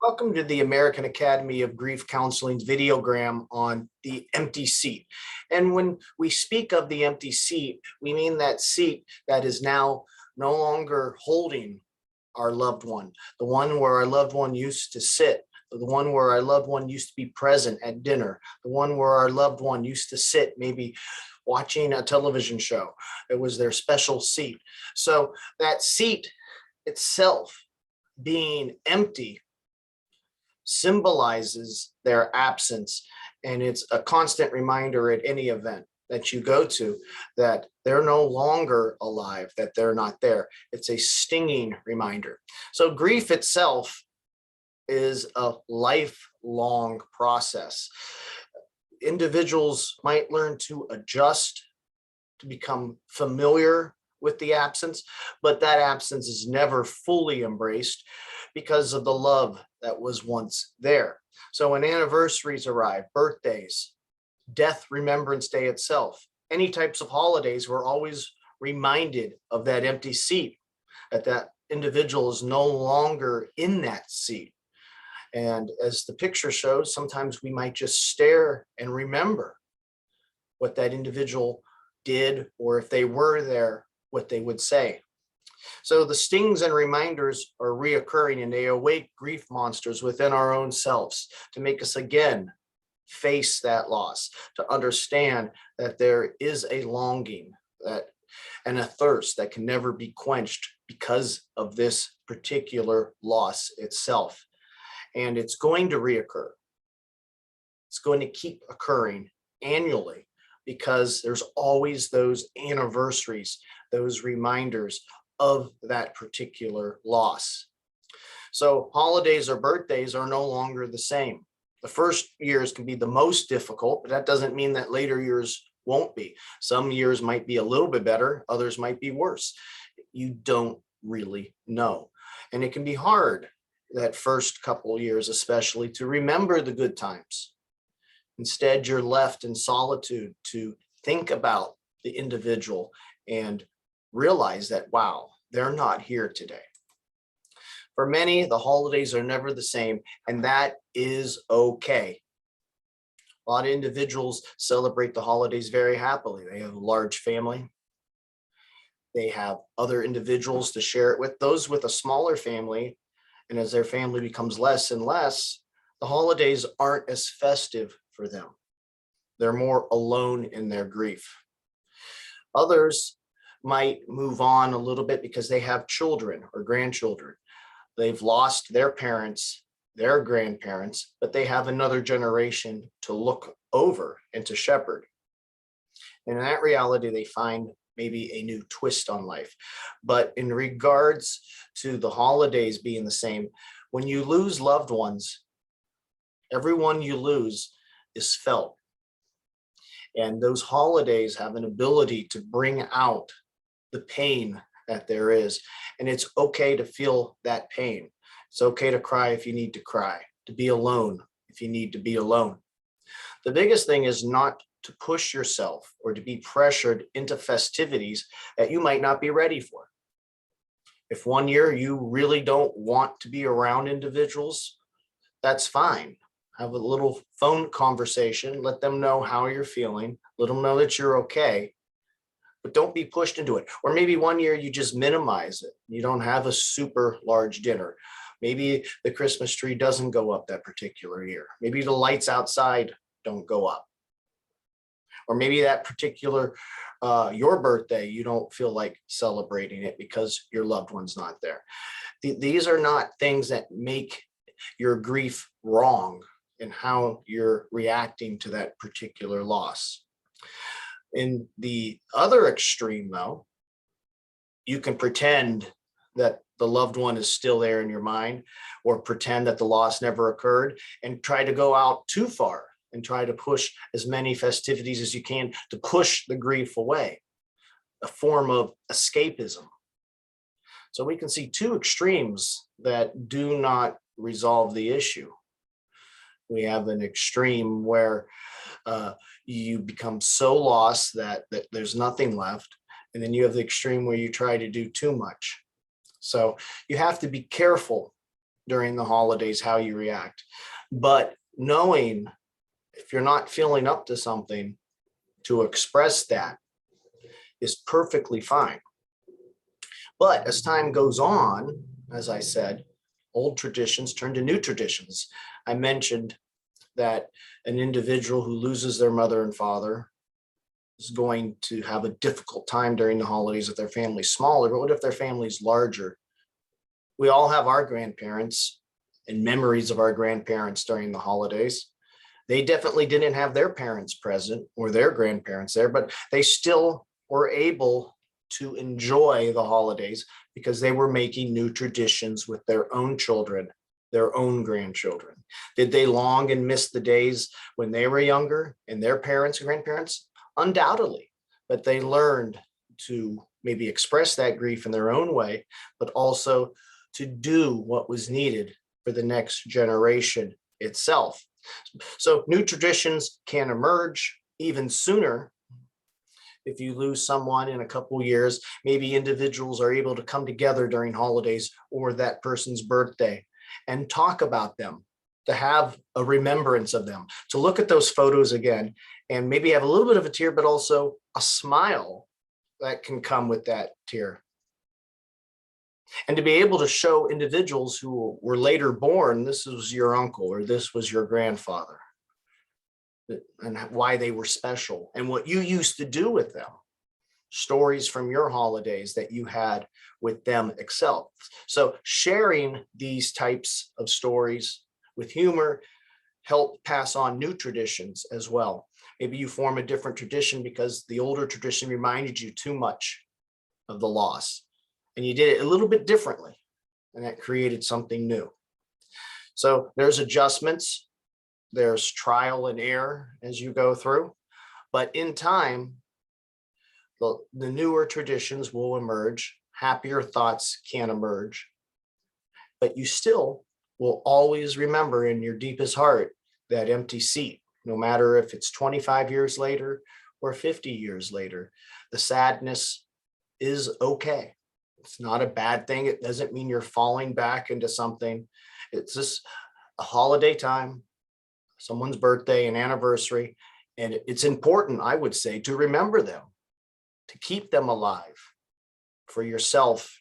Welcome to the American Academy of Grief Counseling's Videogram on the empty seat. And when we speak of the empty seat, we mean that seat that is now no longer holding our loved one, the one where our loved one used to sit, the one where our loved one used to be present at dinner, the one where our loved one used to sit maybe watching a television show. It was their special seat. So that seat itself being empty symbolizes their absence, and it's a constant reminder at any event that you go to that they're no longer alive, that they're not there. It's a stinging reminder. So grief itself is a lifelong process. Individuals might learn to adjust, to become familiar with the absence, but that absence is never fully embraced because of the love that was once there. So when anniversaries arrive, birthdays, death remembrance day itself, any types of holidays, we're always reminded of that empty seat, that that individual is no longer in that seat. And as the picture shows, sometimes we might just stare and remember what that individual did, or if they were there, what they would say. So the stings and reminders are reoccurring, and they awake grief monsters within our own selves to make us again face that loss, to understand that there is a longing and a thirst that can never be quenched because of this particular loss itself. And it's going to reoccur. It's going to keep occurring annually because there's always those anniversaries, those reminders of that particular loss. So holidays or birthdays are no longer the same. The first years can be the most difficult, but that doesn't mean that later years won't be. Some years might be a little bit better, others might be worse. You don't really know. And it can be hard that first couple years, especially, to remember the good times. Instead, you're left in solitude to think about the individual and realize that, wow, they're not here today. For many, the holidays are never the same, and that is okay. A lot of individuals celebrate the holidays very happily. They have a large family. They have other individuals to share it with. Those with a smaller family, and as their family becomes less and less, the holidays aren't as festive for them. They're more alone in their grief. Others might move on a little bit because they have children or grandchildren. They've lost their parents, their grandparents, but they have another generation to look over and to shepherd. And in that reality, they find maybe a new twist on life. But in regards to the holidays being the same, when you lose loved ones, everyone you lose is felt. And those holidays have an ability to bring out the pain that there is. And it's okay to feel that pain. It's okay to cry if you need to cry, to be alone if you need to be alone. The biggest thing is not to push yourself or to be pressured into festivities that you might not be ready for. If one year you really don't want to be around individuals, that's fine. Have a little phone conversation, let them know how you're feeling, let them know that you're okay, but don't be pushed into it. Or maybe one year you just minimize it. You don't have a super large dinner. Maybe the Christmas tree doesn't go up that particular year. Maybe the lights outside don't go up. Or maybe that particular, your birthday, you don't feel like celebrating it because your loved one's not there. These are not things that make your grief wrong in how you're reacting to that particular loss. In the other extreme, though, you can pretend that the loved one is still there in your mind, or pretend that the loss never occurred, and try to go out too far and try to push as many festivities as you can to push the grief away, a form of escapism. So we can see two extremes that do not resolve the issue. We have an extreme where you become so lost that there's nothing left. And then you have the extreme where you try to do too much. So you have to be careful during the holidays how you react. But knowing if you're not feeling up to something, to express that is perfectly fine. But as time goes on, as I said, old traditions turn to new traditions. I mentioned that an individual who loses their mother and father is going to have a difficult time during the holidays if their family's smaller, but what if their family's larger? We all have our grandparents and memories of our grandparents during the holidays. They definitely didn't have their parents present or their grandparents there, but they still were able to enjoy the holidays because they were making new traditions with their own children, their own grandchildren. Did they long and miss the days when they were younger and their parents and grandparents? Undoubtedly, but they learned to maybe express that grief in their own way, but also to do what was needed for the next generation itself. So new traditions can emerge even sooner. If you lose someone in a couple of years, maybe individuals are able to come together during holidays or that person's birthday and talk about them, to have a remembrance of them, to look at those photos again and maybe have a little bit of a tear, but also a smile that can come with that tear. And to be able to show individuals who were later born, this was your uncle or this was your grandfather, and why they were special and what you used to do with them. Stories from your holidays that you had with them itself. So sharing these types of stories with humor help pass on new traditions as well. Maybe you form a different tradition because the older tradition reminded you too much of the loss, and you did it a little bit differently, and that created something new. So there's adjustments, there's trial and error as you go through, but in time, the newer traditions will emerge, happier thoughts can emerge, but you still will always remember in your deepest heart that empty seat, no matter if it's 25 years later or 50 years later. The sadness is okay. It's not a bad thing. It doesn't mean you're falling back into something. It's just a holiday time, someone's birthday, an anniversary, and it's important, I would say, to remember them, to keep them alive for yourself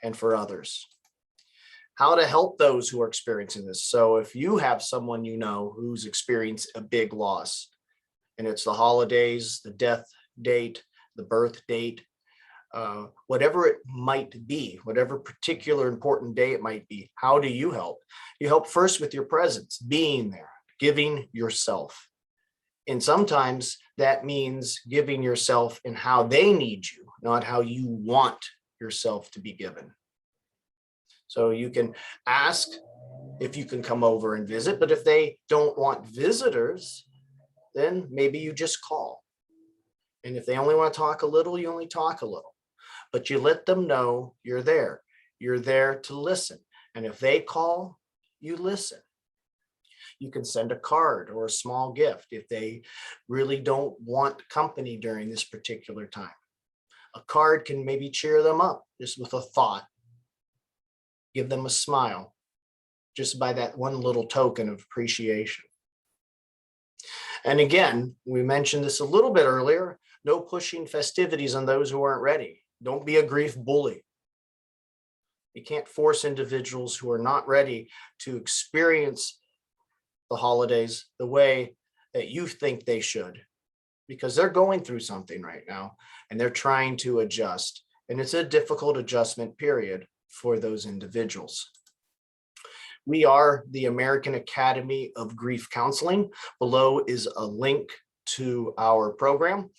and for others. How to help those who are experiencing this. So if you have someone you know who's experienced a big loss, and it's the holidays, the death date, the birth date, whatever it might be, whatever particular important day it might be, how do you help? You help first with your presence, being there, giving yourself. And sometimes that means giving yourself in how they need you, not how you want yourself to be given. So you can ask if you can come over and visit, but if they don't want visitors, then maybe you just call. And if they only want to talk a little, you only talk a little, but you let them know you're there. You're there to listen. And if they call, you listen. You can send a card or a small gift if they really don't want company during this particular time. A card can maybe cheer them up just with a thought. Give them a smile just by that one little token of appreciation. And again, we mentioned this a little bit earlier, no pushing festivities on those who aren't ready. Don't be a grief bully. You can't force individuals who are not ready to experience the holidays the way that you think they should, because they're going through something right now and they're trying to adjust. And it's a difficult adjustment period for those individuals. We are the American Academy of Grief Counseling. Below is a link to our program.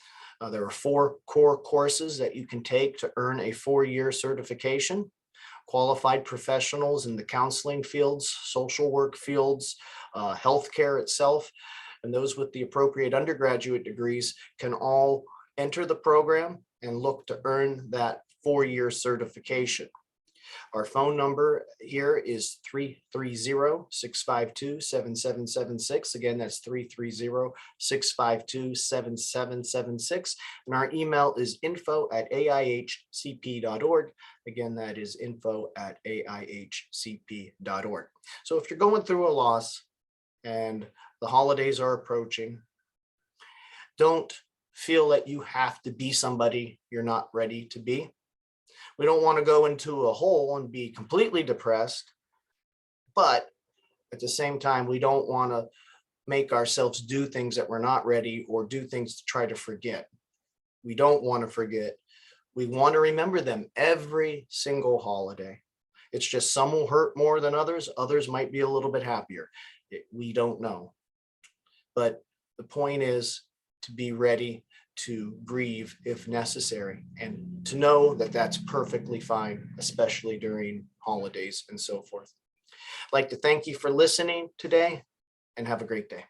There are 4 core courses that you can take to earn a 4-year certification. Qualified professionals in the counseling fields, social work fields, healthcare itself, and those with the appropriate undergraduate degrees can all enter the program and look to earn that 4-year certification. Our phone number here is 330-652-7776. Again, that's 330-652-7776. And our email is info@aihcp.org. Again, that is info@aihcp.org. So if you're going through a loss and the holidays are approaching, don't feel that you have to be somebody you're not ready to be. We don't want to go into a hole and be completely depressed, but at the same time, we don't want to make ourselves do things that we're not ready or do things to try to forget. We don't want to forget. We want to remember them every single holiday. It's just some will hurt more than others. Others might be a little bit happier. We don't know. But the point is to be ready to grieve if necessary, and to know that that's perfectly fine, especially during holidays and so forth. I'd like to thank you for listening today, and have a great day.